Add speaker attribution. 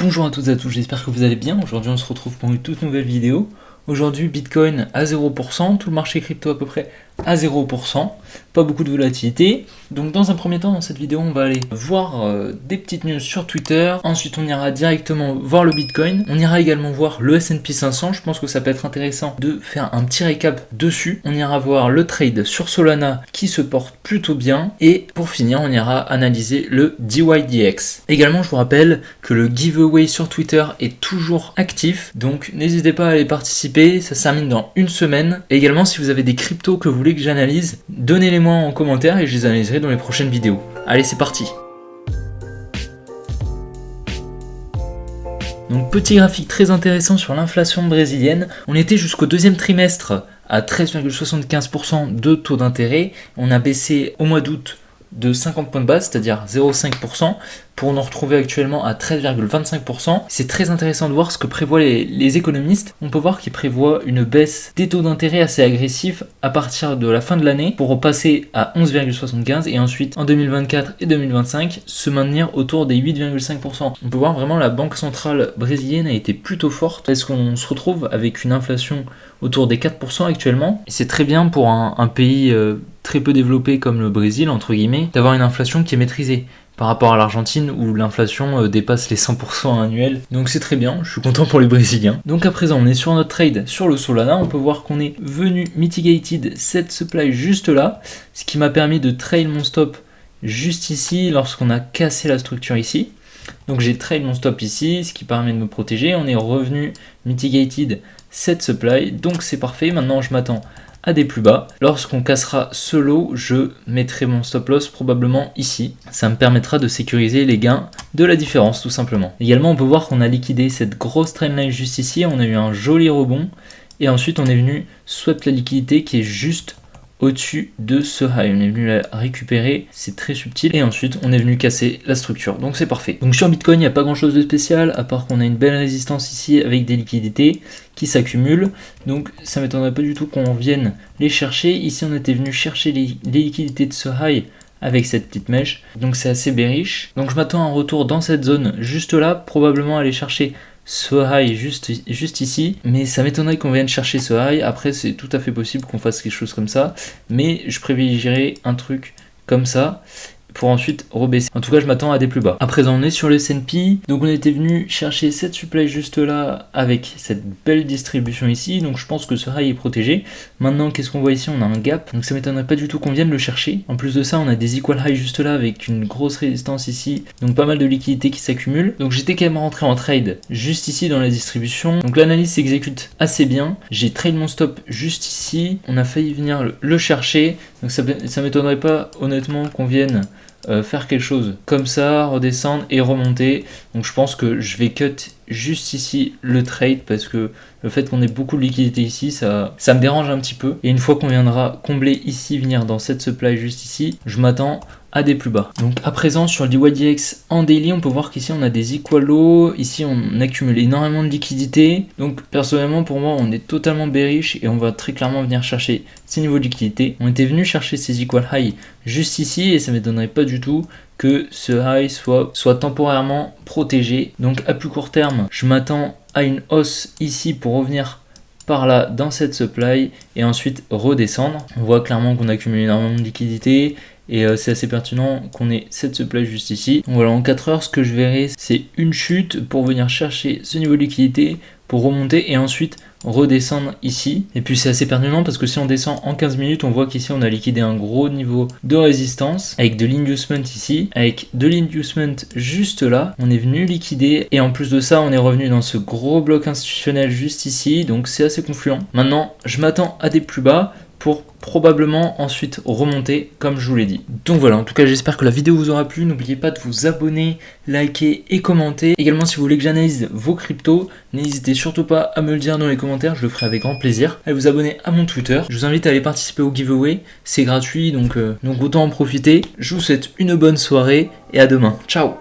Speaker 1: Bonjour à toutes et à tous, j'espère que vous allez bien. Aujourd'hui on se retrouve pour une toute nouvelle vidéo. Aujourd'hui Bitcoin à 0%, tout le marché crypto à peu près à 0%, pas beaucoup de volatilité. Donc dans un premier temps, dans cette vidéo, on va aller voir des petites news sur Twitter. Ensuite, on ira directement voir le Bitcoin. On ira également voir le S&P 500. Je pense que ça peut être intéressant de faire un petit récap dessus. On ira voir le trade sur Solana qui se porte plutôt bien. Et pour finir, on ira analyser le DYDX. Également, je vous rappelle que le giveaway sur Twitter est toujours actif. Donc n'hésitez pas à aller participer. Ça se termine dans une semaine. Et également, si vous avez des cryptos que vous voulez que j'analyse, donnez-les-moi en commentaire et je les analyserai dans les prochaines vidéos. Allez, c'est parti. Donc petit graphique très intéressant sur l'inflation brésilienne. On était jusqu'au deuxième trimestre à 13,75% de taux d'intérêt. On a baissé au mois d'août de 50 points de base, c'est-à-dire 0,5%, pour nous retrouver actuellement à 13,25%. C'est très intéressant de voir ce que prévoient les économistes. On peut voir qu'ils prévoient une baisse des taux d'intérêt assez agressifs à partir de la fin de l'année pour repasser à 11,75 et ensuite en 2024 et 2025 se maintenir autour des 8,5%. On peut voir vraiment la banque centrale brésilienne a été plutôt forte parce qu'on se retrouve avec une inflation autour des 4% actuellement. Et c'est très bien pour un pays très peu développé comme le Brésil, entre guillemets, d'avoir une inflation qui est maîtrisée par rapport à l'Argentine où l'inflation dépasse les 100% annuels. Donc c'est très bien, je suis content pour les Brésiliens. Donc à présent, on est sur notre trade sur le Solana. On peut voir qu'on est venu mitigated cette supply juste là, ce qui m'a permis de trail mon stop juste ici lorsqu'on a cassé la structure ici. Donc j'ai trail mon stop ici, ce qui permet de me protéger. On est revenu mitigated cette supply, donc c'est parfait. Maintenant je m'attends à des plus bas. Lorsqu'on cassera ce lot, je mettrai mon stop loss probablement ici. Ça me permettra de sécuriser les gains de la différence tout simplement. Également, on peut voir qu'on a liquidé cette grosse trendline juste ici. On a eu un joli rebond et ensuite on est venu swap la liquidité qui est juste au-dessus de ce high. On est venu la récupérer, c'est très subtil, et ensuite on est venu casser la structure, donc c'est parfait. Donc sur Bitcoin, il n'y a pas grand chose de spécial, à part qu'on a une belle résistance ici avec des liquidités qui s'accumulent, donc ça m'étonnerait pas du tout qu'on vienne les chercher. Ici on était venu chercher les liquidités de ce high avec cette petite mèche, donc c'est assez bearish. Donc je m'attends à un retour dans cette zone juste là, probablement aller chercher ce high juste ici, mais ça m'étonnerait qu'on vienne chercher ce high. Après c'est tout à fait possible qu'on fasse quelque chose comme ça, mais je privilégierais un truc comme ça pour ensuite rebaisser. En tout cas, je m'attends à des plus bas. À présent, on est sur le S&P. Donc, on était venu chercher cette supply juste là avec cette belle distribution ici. Donc, je pense que ce high est protégé. Maintenant, qu'est-ce qu'on voit ici? On a un gap. Donc, ça m'étonnerait pas du tout qu'on vienne le chercher. En plus de ça, on a des equal high juste là avec une grosse résistance ici. Donc, pas mal de liquidités qui s'accumulent. Donc, j'étais quand même rentré en trade juste ici dans la distribution. Donc, l'analyse s'exécute assez bien. J'ai trade mon stop juste ici. On a failli venir le chercher. Donc, ça m'étonnerait pas honnêtement qu'on vienne faire quelque chose comme ça, redescendre et remonter. Donc je pense que je vais cut juste ici le trade parce que le fait qu'on ait beaucoup de liquidité ici, ça me dérange un petit peu. Et une fois qu'on viendra combler ici, venir dans cette supply juste ici, je m'attends à des plus bas. Donc à présent sur le DYDX en daily, on peut voir qu'ici on a des equal lows, ici on accumule énormément de liquidités. Donc personnellement pour moi on est totalement bearish et on va très clairement venir chercher ces niveaux de liquidité. On était venu chercher ces equal high juste ici et ça ne m'étonnerait pas du tout que ce high soit temporairement protégé. Donc à plus court terme, je m'attends à une hausse ici pour revenir par là dans cette supply et ensuite redescendre. On voit clairement qu'on accumule énormément de liquidités et c'est assez pertinent qu'on ait cette supply juste ici. Donc voilà, en 4 heures, ce que je verrai, c'est une chute pour venir chercher ce niveau de liquidité, pour remonter et ensuite redescendre ici. Et puis c'est assez pertinent parce que si on descend en 15 minutes, on voit qu'ici on a liquidé un gros niveau de résistance avec de l'inducement ici, avec de l'inducement juste là. On est venu liquider et en plus de ça, on est revenu dans ce gros bloc institutionnel juste ici. Donc c'est assez confluent. Maintenant, je m'attends à des plus bas pour probablement ensuite remonter comme je vous l'ai dit. Donc voilà, en tout cas j'espère que la vidéo vous aura plu. N'oubliez pas de vous abonner, liker et commenter. Également si vous voulez que j'analyse vos cryptos, n'hésitez surtout pas à me le dire dans les commentaires, je le ferai avec grand plaisir. Allez vous abonner à mon Twitter, je vous invite à aller participer au giveaway, c'est gratuit donc autant en profiter. Je vous souhaite une bonne soirée et à demain, ciao.